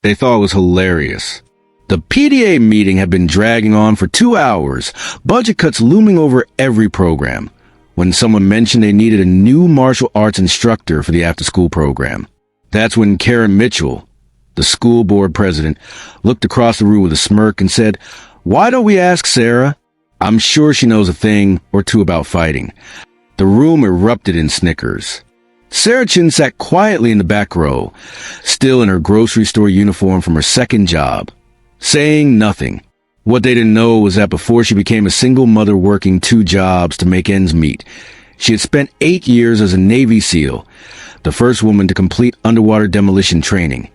They thought it was hilarious. The PTA meeting had been dragging on for 2 hours, budget cuts looming over every program, when someone mentioned they needed a new martial arts instructor for the after-school program. That's when Karen Mitchell, the school board president, looked across the room with a smirk and said, "Why don't we ask Sarah? I'm sure she knows a thing or two about fighting." The room erupted in snickers. Sarah Chen sat quietly in the back row, still in her grocery store uniform from her second job, saying nothing. What they didn't know was that before she became a single mother working 2 jobs to make ends meet, she had spent 8 years as a Navy SEAL, the first woman to complete underwater demolition training,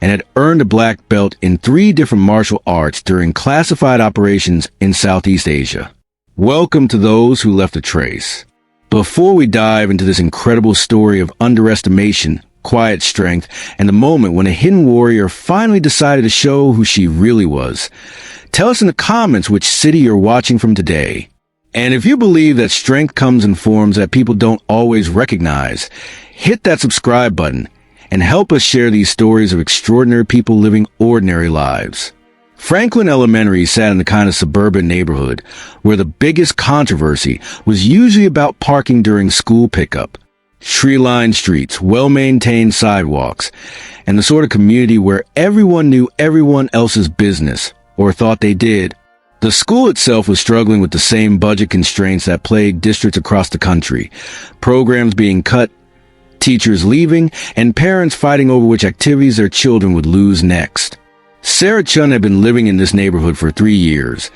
and had earned a black belt in 3 different martial arts during classified operations in Southeast Asia. Welcome to those who left a trace. Before we dive into this incredible story of underestimation, quiet strength, and the moment when a hidden warrior finally decided to show who she really was, tell us in the comments which city you're watching from today. And if you believe that strength comes in forms that people don't always recognize, hit that subscribe button and help us share these stories of extraordinary people living ordinary lives. Franklin Elementary sat in the kind of suburban neighborhood where the biggest controversy was usually about parking during school pickup. Tree-lined streets, well-maintained sidewalks, and the sort of community where everyone knew everyone else's business, or thought they did. The school itself was struggling with the same budget constraints that plagued districts across the country. Programs being cut, teachers leaving, and parents fighting over which activities their children would lose next. Sarah Chen had been living in this neighborhood for 3 years,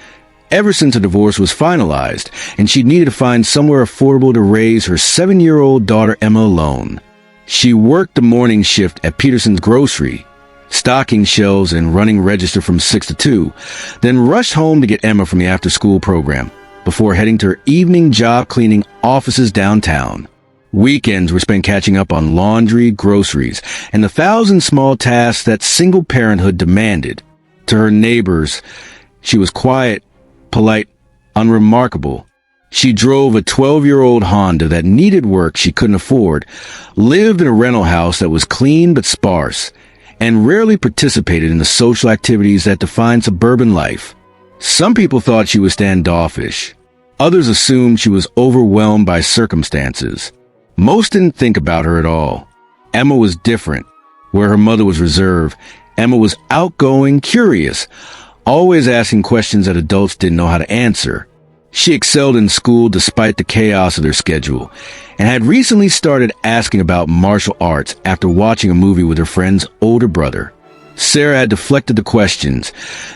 ever since a divorce was finalized, and she needed to find somewhere affordable to raise her 7-year-old daughter Emma alone. She worked the morning shift at Peterson's Grocery, stocking shelves and running register from 6 to 2, then rushed home to get Emma from the after-school program, before heading to her evening job cleaning offices downtown. Weekends were spent catching up on laundry, groceries, and the 1,000 small tasks that single parenthood demanded. To her neighbors, she was quiet, polite, unremarkable. She drove a 12-year-old Honda that needed work she couldn't afford, lived in a rental house that was clean but sparse, and rarely participated in the social activities that define suburban life. Some people thought she was standoffish. Others assumed she was overwhelmed by circumstances. Most didn't think about her at all. Emma was different. Where her mother was reserved, Emma was outgoing, curious, always asking questions that adults didn't know how to answer. She excelled in school despite the chaos of their schedule, and had recently started asking about martial arts after watching a movie with her friend's older brother. Sarah had deflected the questions,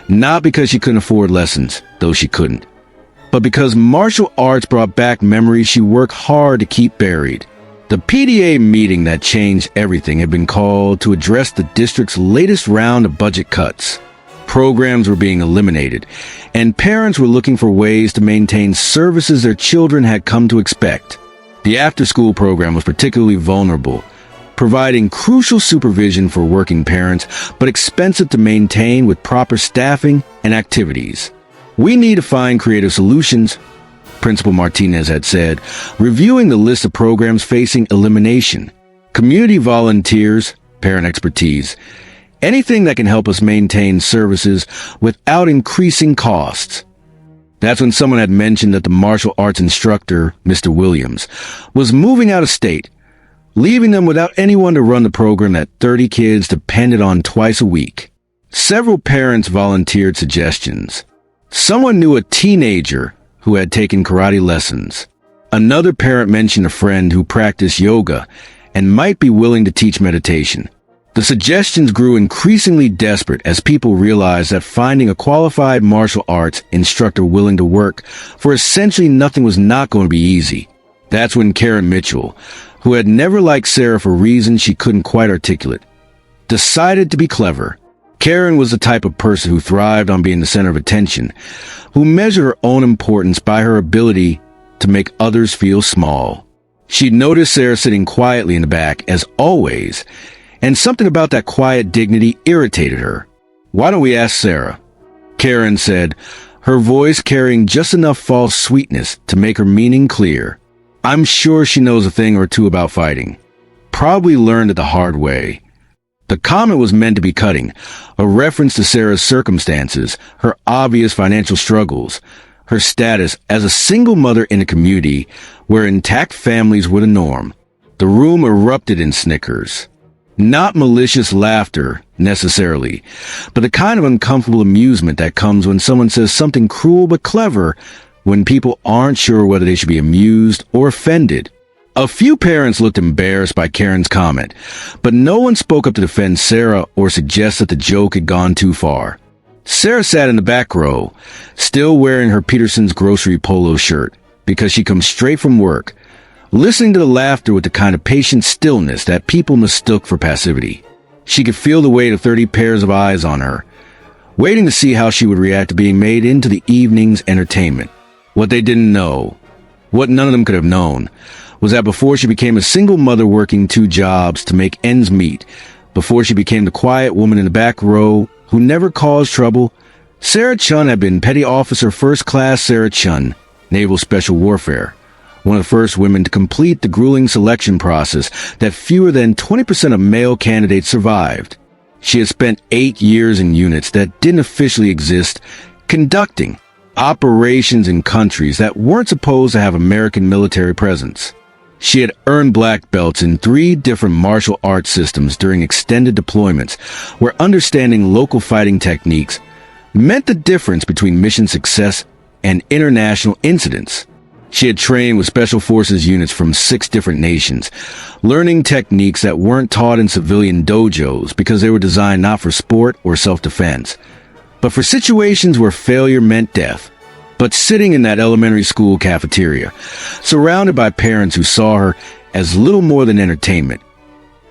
not because she couldn't afford lessons, though she couldn't, but because martial arts brought back memories she worked hard to keep buried. The PTA meeting that changed everything had been called to address the district's latest round of budget cuts. Programs were being eliminated, and parents were looking for ways to maintain services their children had come to expect. The after-school program was particularly vulnerable, providing crucial supervision for working parents, but expensive to maintain with proper staffing and activities. "We need to find creative solutions," Principal Martinez had said, reviewing the list of programs facing elimination. "Community volunteers, parent expertise, anything that can help us maintain services without increasing costs." That's when someone had mentioned that the martial arts instructor, Mr. Williams, was moving out of state, leaving them without anyone to run the program that 30 kids depended on twice a week. Several parents volunteered suggestions. Someone knew a teenager who had taken karate lessons. Another parent mentioned a friend who practiced yoga and might be willing to teach meditation. The suggestions grew increasingly desperate as people realized that finding a qualified martial arts instructor willing to work for essentially nothing was not going to be easy. That's when Karen Mitchell, who had never liked Sarah for reasons she couldn't quite articulate, decided to be clever. Karen was the type of person who thrived on being the center of attention, who measured her own importance by her ability to make others feel small. She'd noticed Sarah sitting quietly in the back, as always, and something about that quiet dignity irritated her. "Why don't we ask Sarah?" Karen said, her voice carrying just enough false sweetness to make her meaning clear. "I'm sure she knows a thing or two about fighting. Probably learned it the hard way. The comment was meant to be cutting, a reference to Sarah's circumstances, her obvious financial struggles, her status as a single mother in a community where intact families were the norm. The room erupted in snickers. Not malicious laughter, necessarily, but the kind of uncomfortable amusement that comes when someone says something cruel but clever when people aren't sure whether they should be amused or offended. A few parents looked embarrassed by Karen's comment, but no one spoke up to defend Sarah or suggest that the joke had gone too far. Sarah sat in the back row, still wearing her Peterson's grocery polo shirt, because she comes straight from work, listening to the laughter with the kind of patient stillness that people mistook for passivity. She could feel the weight of 30 pairs of eyes on her, waiting to see how she would react to being made into the evening's entertainment. What they didn't know, what none of them could have known, was that before she became a single mother working 2 jobs to make ends meet, before she became the quiet woman in the back row who never caused trouble, Sarah Chen had been Petty Officer First Class Sarah Chen, Naval Special Warfare, one of the first women to complete the grueling selection process that fewer than 20% of male candidates survived. She had spent 8 years in units that didn't officially exist, conducting operations in countries that weren't supposed to have American military presence. She had earned black belts in 3 different martial arts systems during extended deployments, where understanding local fighting techniques meant the difference between mission success and international incidents. She had trained with Special Forces units from 6 different nations, learning techniques that weren't taught in civilian dojos because they were designed not for sport or self-defense, but for situations where failure meant death. But sitting in that elementary school cafeteria, surrounded by parents who saw her as little more than entertainment,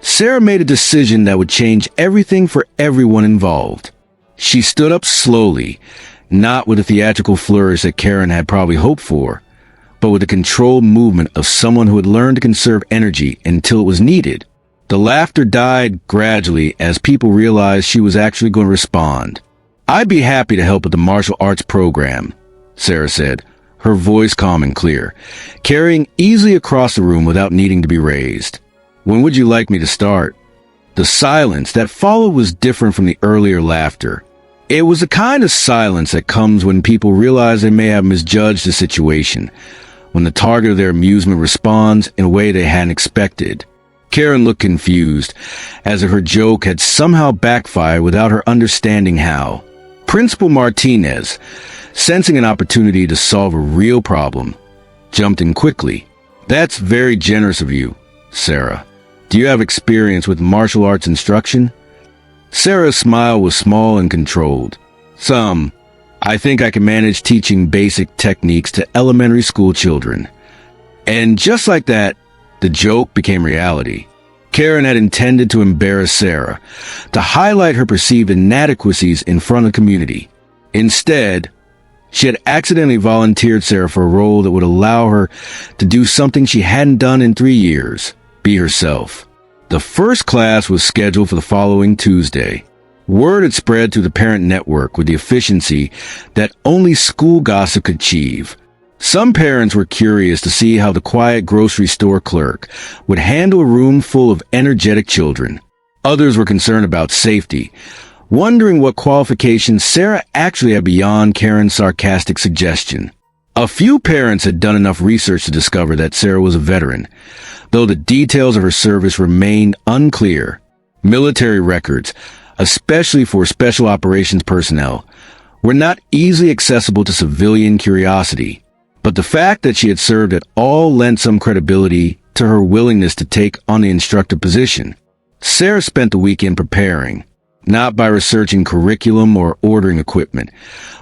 Sarah made a decision that would change everything for everyone involved. She stood up slowly, not with the theatrical flourish that Karen had probably hoped for, but with the controlled movement of someone who had learned to conserve energy until it was needed. The laughter died gradually as people realized she was actually going to respond. "I'd be happy to help with the martial arts program," Sarah said, her voice calm and clear, carrying easily across the room without needing to be raised. "When would you like me to start?" The silence that followed was different from the earlier laughter. It was the kind of silence that comes when people realize they may have misjudged the situation, when the target of their amusement responds in a way they hadn't expected. Karen looked confused, as if her joke had somehow backfired without her understanding how. Principal Martinez, sensing an opportunity to solve a real problem, jumped in quickly. "That's very generous of you, Sarah. Do you have experience with martial arts instruction?" Sarah's smile was small and controlled. "Some. I think I can manage teaching basic techniques to elementary school children." And just like that, the joke became reality. Karen had intended to embarrass Sarah, to highlight her perceived inadequacies in front of the community. Instead, she had accidentally volunteered Sarah for a role that would allow her to do something she hadn't done in 3 years, be herself. The first class was scheduled for the following Tuesday. Word had spread through the parent network with the efficiency that only school gossip could achieve. Some parents were curious to see how the quiet grocery store clerk would handle a room full of energetic children. Others were concerned about safety, wondering what qualifications Sarah actually had beyond Karen's sarcastic suggestion. A few parents had done enough research to discover that Sarah was a veteran, though the details of her service remained unclear. Military records, especially for special operations personnel, were not easily accessible to civilian curiosity. But the fact that she had served at all lent some credibility to her willingness to take on the instructor position. Sarah spent the weekend preparing, not by researching curriculum or ordering equipment,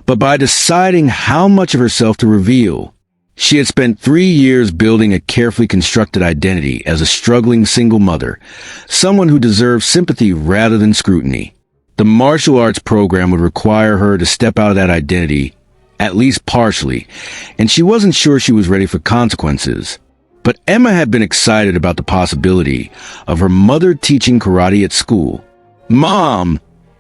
but by deciding how much of herself to reveal. She had spent 3 years building a carefully constructed identity as a struggling single mother, someone who deserved sympathy rather than scrutiny. The martial arts program would require her to step out of that identity, at least partially, and she wasn't sure she was ready for consequences. But Emma had been excited about the possibility of her mother teaching karate at school. "Mom,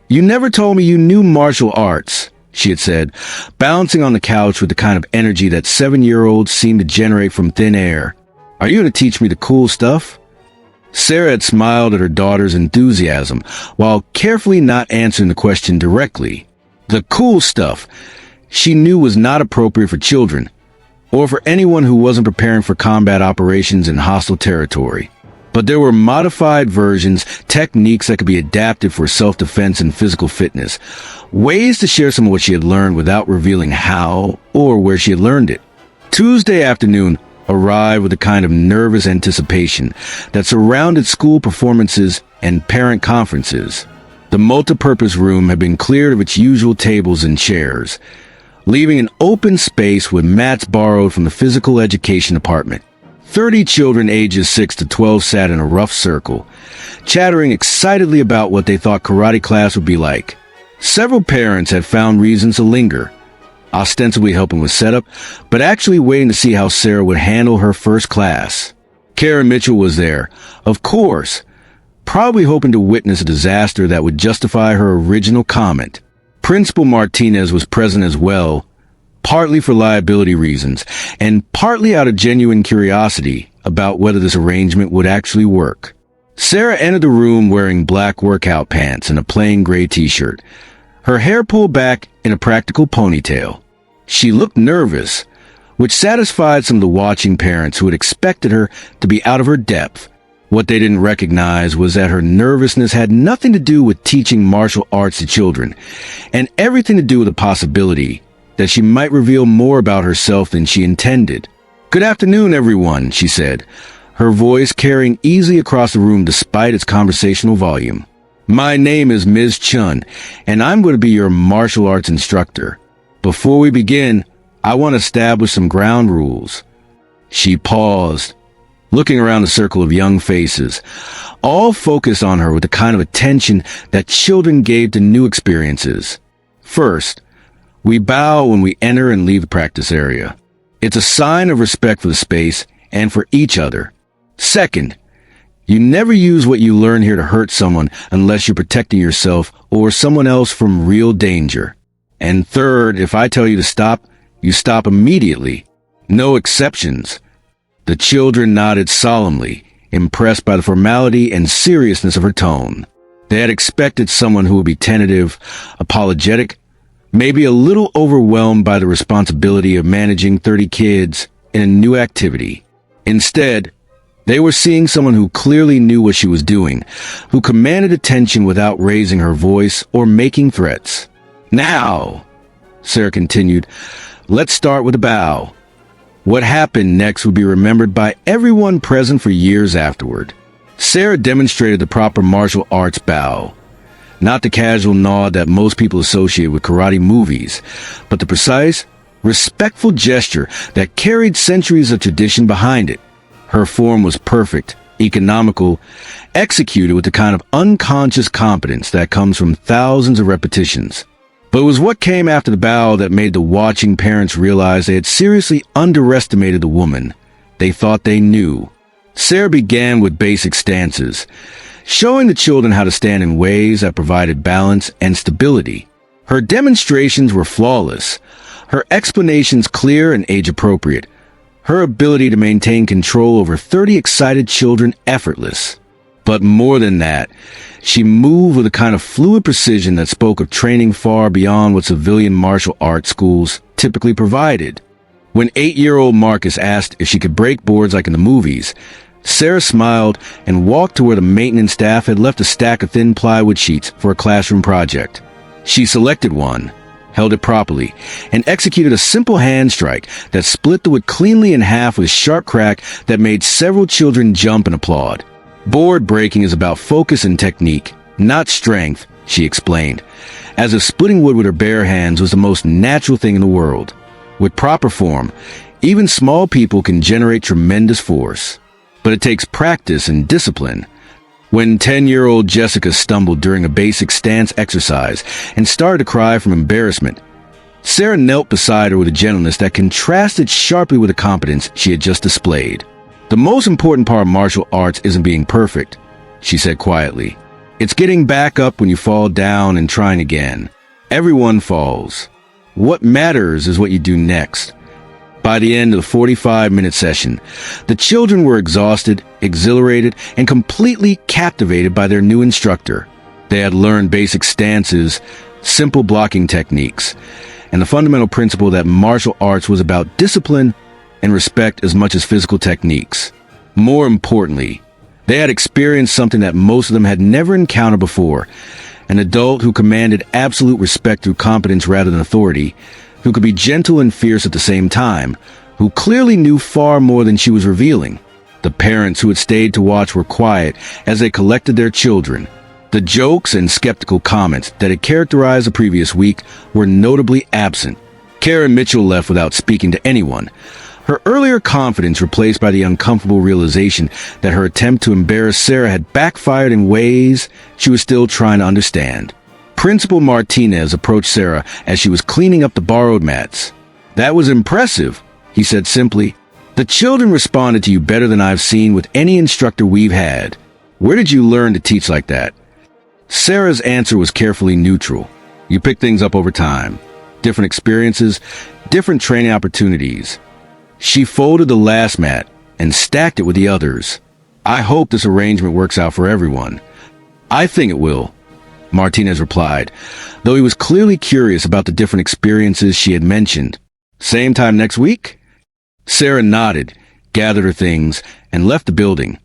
you never told me you knew martial arts," she had said, bouncing on the couch with the kind of energy that 7-year-olds seemed to generate from thin air. "Are you going to teach me the cool stuff?" Sarah had smiled at her daughter's enthusiasm while carefully not answering the question directly. The cool stuff she knew was not appropriate for children or for anyone who wasn't preparing for combat operations in hostile territory. But there were modified versions, techniques that could be adapted for self-defense and physical fitness, ways to share some of what she had learned without revealing how or where she had learned it. Tuesday afternoon arrived with a kind of nervous anticipation that surrounded school performances and parent conferences. The multipurpose room had been cleared of its usual tables and chairs, leaving an open space with mats borrowed from the physical education department. 30 children ages 6 to 12 sat in a rough circle, chattering excitedly about what they thought karate class would be like. Several parents had found reasons to linger, ostensibly helping with setup, but actually waiting to see how Sarah would handle her first class. Karen Mitchell was there, of course, probably hoping to witness a disaster that would justify her original comment. Principal Martinez was present as well, partly for liability reasons, and partly out of genuine curiosity about whether this arrangement would actually work. Sarah entered the room wearing black workout pants and a plain gray t-shirt, her hair pulled back in a practical ponytail. She looked nervous, which satisfied some of the watching parents who had expected her to be out of her depth. What they didn't recognize was that her nervousness had nothing to do with teaching martial arts to children, and everything to do with the possibility that she might reveal more about herself than she intended. "Good afternoon, everyone," she said, her voice carrying easily across the room despite its conversational volume. "My name is Ms. Chen, and I'm going to be your martial arts instructor. Before we begin, I want to establish some ground rules." She paused, looking around the circle of young faces, all focused on her with the kind of attention that children gave to new experiences. "First, we bow when we enter and leave the practice area. It's a sign of respect for the space and for each other. Second, you never use what you learn here to hurt someone unless you're protecting yourself or someone else from real danger. And third, if I tell you to stop, you stop immediately. No exceptions." The children nodded solemnly, impressed by the formality and seriousness of her tone. They had expected someone who would be tentative, apologetic, maybe a little overwhelmed by the responsibility of managing 30 kids in a new activity. Instead, they were seeing someone who clearly knew what she was doing, who commanded attention without raising her voice or making threats. "Now," Sarah continued, "let's start with a bow. What happened next would be remembered by everyone present for years afterward." Sarah demonstrated the proper martial arts bow. Not the casual nod that most people associate with karate movies, but the precise, respectful gesture that carried centuries of tradition behind it. Her form was perfect, economical, executed with the kind of unconscious competence that comes from thousands of repetitions. But it was what came after the bow that made the watching parents realize they had seriously underestimated the woman they thought they knew. Sarah began with basic stances, showing the children how to stand in ways that provided balance and stability. Her demonstrations were flawless, her explanations clear and age-appropriate, her ability to maintain control over 30 excited children effortless. But more than that, she moved with a kind of fluid precision that spoke of training far beyond what civilian martial arts schools typically provided. When 8-year-old Marcus asked if she could break boards like in the movies, Sarah smiled and walked to where the maintenance staff had left a stack of thin plywood sheets for a classroom project. She selected one, held it properly, and executed a simple hand strike that split the wood cleanly in half with a sharp crack that made several children jump and applaud. "Board breaking is about focus and technique, not strength," she explained, as if splitting wood with her bare hands was the most natural thing in the world. With proper form, even small people can generate tremendous force. But it takes practice and discipline. When 10-year-old Jessica stumbled during a basic stance exercise and started to cry from embarrassment, Sarah knelt beside her with a gentleness that contrasted sharply with the competence she had just displayed. "The most important part of martial arts isn't being perfect," she said quietly. "It's getting back up when you fall down and trying again. Everyone falls. What matters is what you do next. By the end of the 45-minute session, the children were exhausted, exhilarated, and completely captivated by their new instructor. They had learned basic stances, simple blocking techniques, and the fundamental principle that martial arts was about discipline and respect as much as physical techniques. More importantly, they had experienced something that most of them had never encountered before: an adult who commanded absolute respect through competence rather than authority, who could be gentle and fierce at the same time, who clearly knew far more than she was revealing. The parents who had stayed to watch were quiet as they collected their children. The jokes and skeptical comments that had characterized the previous week were notably absent. Karen Mitchell left without speaking to anyone, her earlier confidence replaced by the uncomfortable realization that her attempt to embarrass Sarah had backfired in ways she was still trying to understand. Principal Martinez approached Sarah as she was cleaning up the borrowed mats. "That was impressive," he said simply. "The children responded to you better than I've seen with any instructor we've had. Where did you learn to teach like that?" Sarah's answer was carefully neutral. "You pick things up over time. Different experiences, different training opportunities." She folded the last mat and stacked it with the others. "I hope this arrangement works out for everyone." "I think it will," Martinez replied, though he was clearly curious about the different experiences she had mentioned. "Same time next week?" Sarah nodded, gathered her things, and left the building,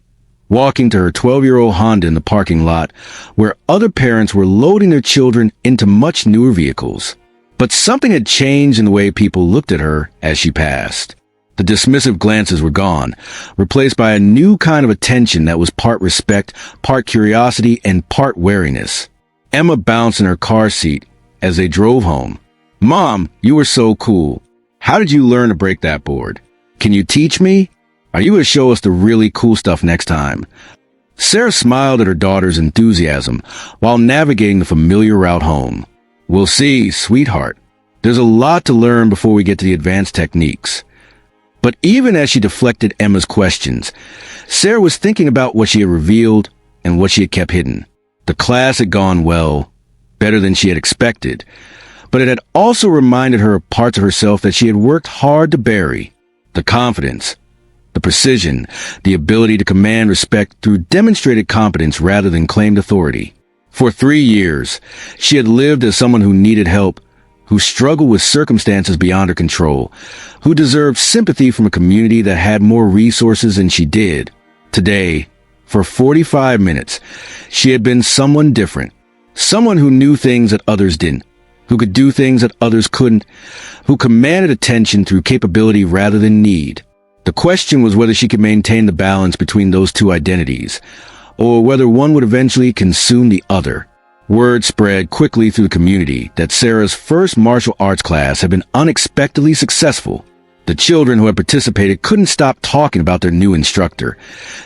walking to her 12-year-old Honda in the parking lot, where other parents were loading their children into much newer vehicles. But something had changed in the way people looked at her as she passed. The dismissive glances were gone, replaced by a new kind of attention that was part respect, part curiosity, and part wariness. Emma bounced in her car seat as they drove home. "Mom, you were so cool. How did you learn to break that board? Can you teach me? Are you going to show us the really cool stuff next time?" Sarah smiled at her daughter's enthusiasm while navigating the familiar route home. "We'll see, sweetheart. There's a lot to learn before we get to the advanced techniques." But even as she deflected Emma's questions, Sarah was thinking about what she had revealed and what she had kept hidden. The class had gone well, better than she had expected, but it had also reminded her of parts of herself that she had worked hard to bury. The confidence, the precision, the ability to command respect through demonstrated competence rather than claimed authority. For 3 years, she had lived as someone who needed help, who struggled with circumstances beyond her control, who deserved sympathy from a community that had more resources than she did. Today, for 45 minutes, she had been someone different, someone who knew things that others didn't, who could do things that others couldn't, who commanded attention through capability rather than need. The question was whether she could maintain the balance between those two identities, or whether one would eventually consume the other. Word spread quickly through the community that Sarah's first martial arts class had been unexpectedly successful. The children who had participated couldn't stop talking about their new instructor,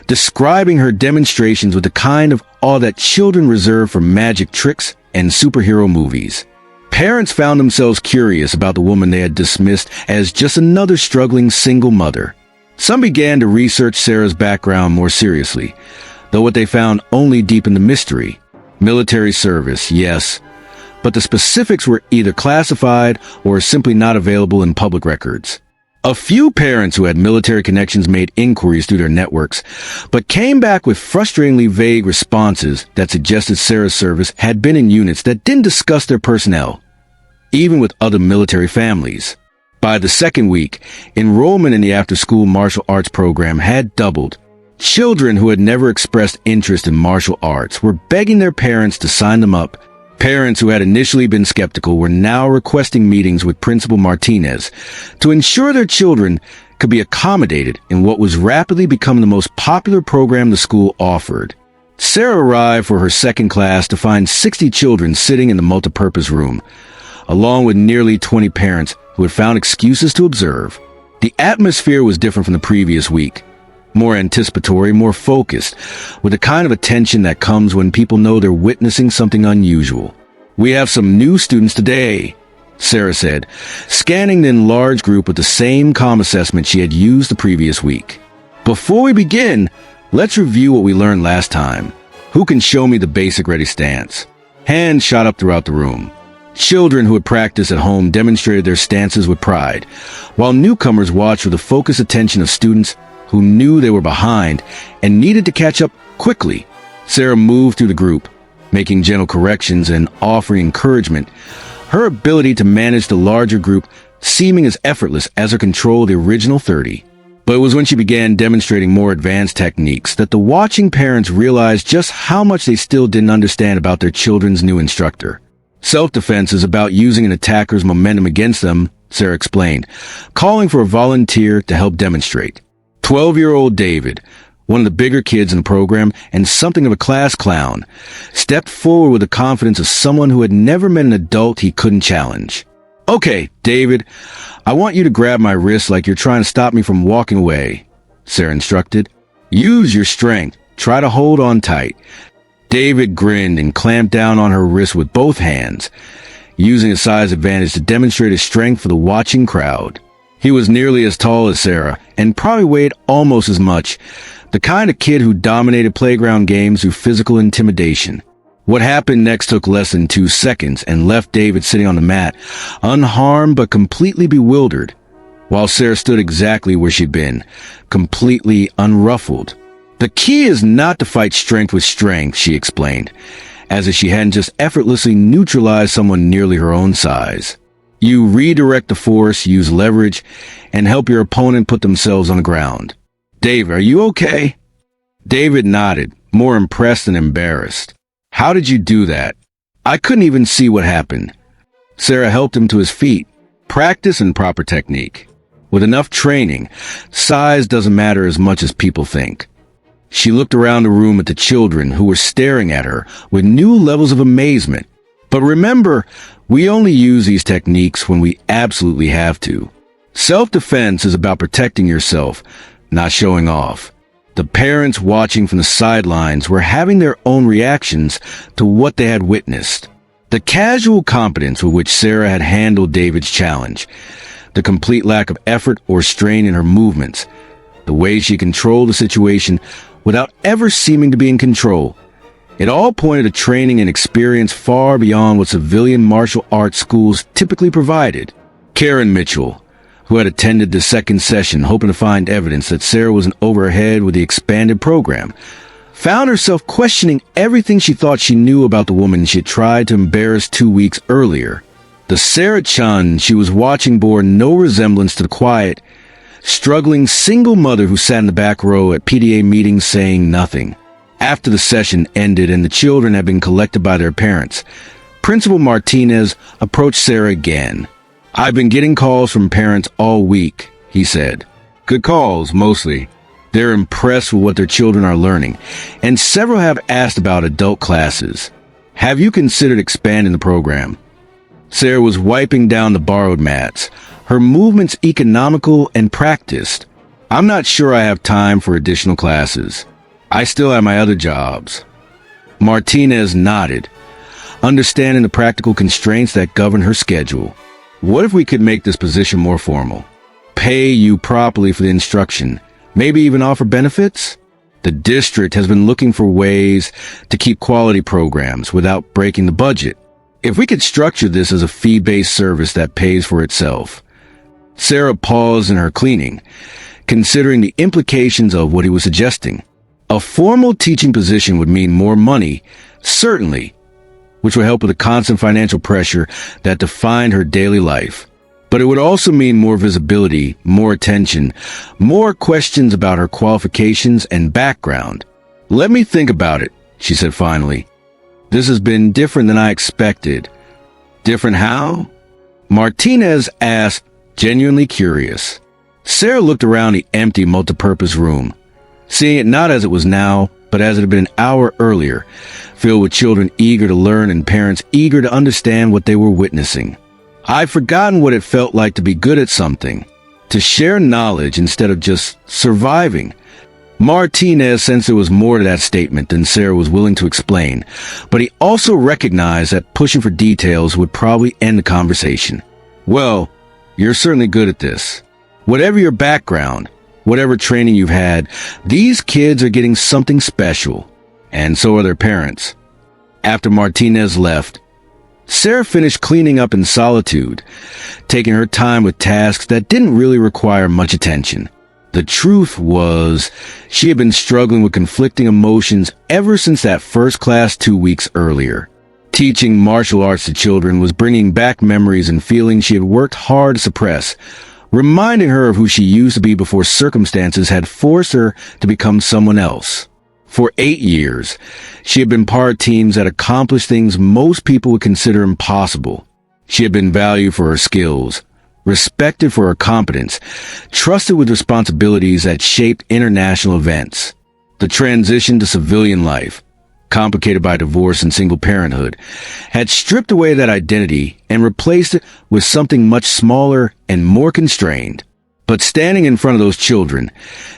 describing her demonstrations with the kind of awe that children reserve for magic tricks and superhero movies. Parents found themselves curious about the woman they had dismissed as just another struggling single mother. Some began to research Sarah's background more seriously, though what they found only deepened the mystery. Military service, yes, but the specifics were either classified or simply not available in public records. A few parents who had military connections made inquiries through their networks, but came back with frustratingly vague responses that suggested Sarah's service had been in units that didn't discuss their personnel, even with other military families. By the second week, enrollment in the after-school martial arts program had doubled. Children who had never expressed interest in martial arts were begging their parents to sign them up. Parents who had initially been skeptical were now requesting meetings with Principal Martinez to ensure their children could be accommodated in what was rapidly becoming the most popular program the school offered. Sarah arrived for her second class to find 60 children sitting in the multipurpose room, along with nearly 20 parents who had found excuses to observe. The atmosphere was different from the previous week. More anticipatory, more focused, with the kind of attention that comes when people know they're witnessing something unusual. "We have some new students today," Sarah said, scanning the enlarged group with the same calm assessment she had used the previous week. "Before we begin, let's review what we learned last time. Who can show me the basic ready stance?" Hands shot up throughout the room. Children who had practiced at home demonstrated their stances with pride, while newcomers watched with the focused attention of students who knew they were behind and needed to catch up quickly. Sarah moved through the group, making gentle corrections and offering encouragement, her ability to manage the larger group seeming as effortless as her control of the original 30. But it was when she began demonstrating more advanced techniques that the watching parents realized just how much they still didn't understand about their children's new instructor. Self-defense is about using an attacker's momentum against them, Sarah explained, calling for a volunteer to help demonstrate. 12-year-old David, one of the bigger kids in the program and something of a class clown, stepped forward with the confidence of someone who had never met an adult he couldn't challenge. "Okay, David, I want you to grab my wrist like you're trying to stop me from walking away," Sarah instructed. "Use your strength. Try to hold on tight." David grinned and clamped down on her wrist with both hands, using his size advantage to demonstrate his strength for the watching crowd. He was nearly as tall as Sarah and probably weighed almost as much, the kind of kid who dominated playground games through physical intimidation. What happened next took less than 2 seconds and left David sitting on the mat, unharmed but completely bewildered, while Sarah stood exactly where she'd been, completely unruffled. "The key is not to fight strength with strength," she explained, as if she hadn't just effortlessly neutralized someone nearly her own size. "You redirect the force, use leverage, and help your opponent put themselves on the ground." "David, are you okay?" David nodded, more impressed than embarrassed. "How did you do that?" "I couldn't even see what happened." Sarah helped him to his feet. "Practice and proper technique. With enough training, size doesn't matter as much as people think." She looked around the room at the children who were staring at her with new levels of amazement. "But remember, we only use these techniques when we absolutely have to. Self-defense is about protecting yourself, not showing off." The parents watching from the sidelines were having their own reactions to what they had witnessed. The casual competence with which Sarah had handled David's challenge, the complete lack of effort or strain in her movements, the way she controlled the situation without ever seeming to be in control. It all pointed to training and experience far beyond what civilian martial arts schools typically provided. Karen Mitchell, who had attended the second session hoping to find evidence that Sarah wasn't over her head with the expanded program, found herself questioning everything she thought she knew about the woman she had tried to embarrass 2 weeks earlier. The Sarah Chen she was watching bore no resemblance to the quiet, struggling single mother who sat in the back row at PTA meetings saying nothing. After the session ended and the children had been collected by their parents, Principal Martinez approached Sarah again. "I've been getting calls from parents all week," he said. "Good calls, mostly. They're impressed with what their children are learning, and several have asked about adult classes. Have you considered expanding the program?" Sarah was wiping down the borrowed mats, her movements economical and practiced. "I'm not sure I have time for additional classes. I still have my other jobs." Martinez nodded, understanding the practical constraints that govern her schedule. "What if we could make this position more formal? Pay you properly for the instruction, maybe even offer benefits? The district has been looking for ways to keep quality programs without breaking the budget. If we could structure this as a fee-based service that pays for itself." Sarah paused in her cleaning, considering the implications of what he was suggesting. A formal teaching position would mean more money, certainly, which would help with the constant financial pressure that defined her daily life. But it would also mean more visibility, more attention, more questions about her qualifications and background. "Let me think about it," she said finally. "This has been different than I expected." "Different how?" Martinez asked, genuinely curious. Sarah looked around the empty multipurpose room, seeing it not as it was now, but as it had been an hour earlier, filled with children eager to learn and parents eager to understand what they were witnessing. "I've forgotten what it felt like to be good at something, to share knowledge instead of just surviving." Martinez sensed there was more to that statement than Sarah was willing to explain, but he also recognized that pushing for details would probably end the conversation. "Well, you're certainly good at this. Whatever your background, whatever training you've had, these kids are getting something special, and so are their parents." After Martinez left, Sarah finished cleaning up in solitude, taking her time with tasks that didn't really require much attention. The truth was, she had been struggling with conflicting emotions ever since that first class 2 weeks earlier. Teaching martial arts to children was bringing back memories and feelings she had worked hard to suppress, reminding her of who she used to be before circumstances had forced her to become someone else. For 8 years, she had been part of teams that accomplished things most people would consider impossible. She had been valued for her skills, respected for her competence, trusted with responsibilities that shaped international events. The transition to civilian life, complicated by divorce and single parenthood, had stripped away that identity and replaced it with something much smaller and more constrained. But standing in front of those children,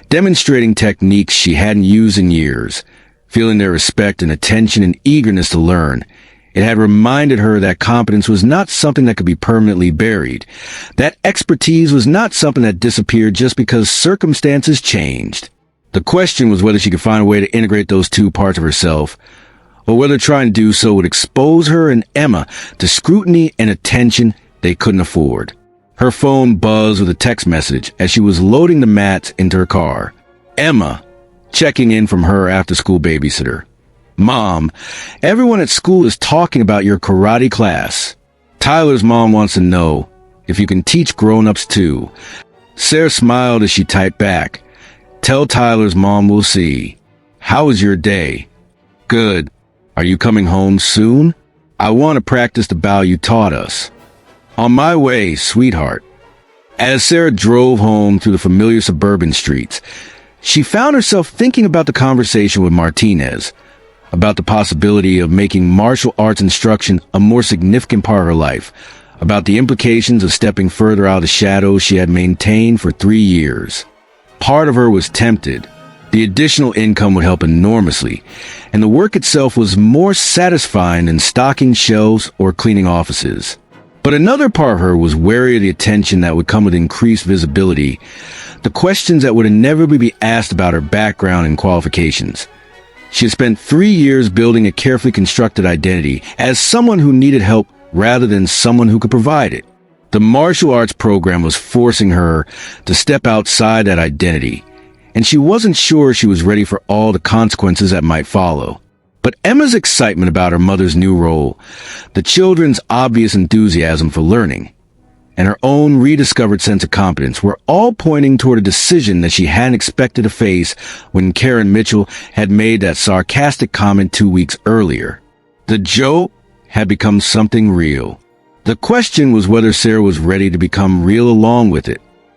demonstrating techniques she hadn't used in years, feeling their respect and attention and eagerness to learn, it had reminded her that competence was not something that could be permanently buried. That expertise was not something that disappeared just because circumstances changed. The question was whether she could find a way to integrate those two parts of herself, or whether trying to do so would expose her and Emma to scrutiny and attention they couldn't afford. Her phone buzzed with a text message as she was loading the mats into her car. Emma, checking in from her after-school babysitter. Mom, everyone at school is talking about your karate class. Tyler's mom wants to know if you can teach grown-ups too. Sarah smiled as she typed back. Tell Tyler's mom we'll see. How was your day? Good. Are you coming home soon? I want to practice the bow you taught us. On my way, sweetheart. As Sarah drove home through the familiar suburban streets, she found herself thinking about the conversation with Martinez, about the possibility of making martial arts instruction a more significant part of her life, about the implications of stepping further out of the shadows she had maintained for 3 years. Part of her was tempted. The additional income would help enormously, and the work itself was more satisfying than stocking shelves or cleaning offices. But another part of her was wary of the attention that would come with increased visibility, the questions that would inevitably be asked about her background and qualifications. She had spent 3 years building a carefully constructed identity as someone who needed help rather than someone who could provide it. The martial arts program was forcing her to step outside that identity, and she wasn't sure she was ready for all the consequences that might follow. But Emma's excitement about her mother's new role, the children's obvious enthusiasm for learning, and her own rediscovered sense of competence were all pointing toward a decision that she hadn't expected to face when Karen Mitchell had made that sarcastic comment 2 weeks earlier. The joke had become something real. The question was whether Sarah was ready to become real along with it.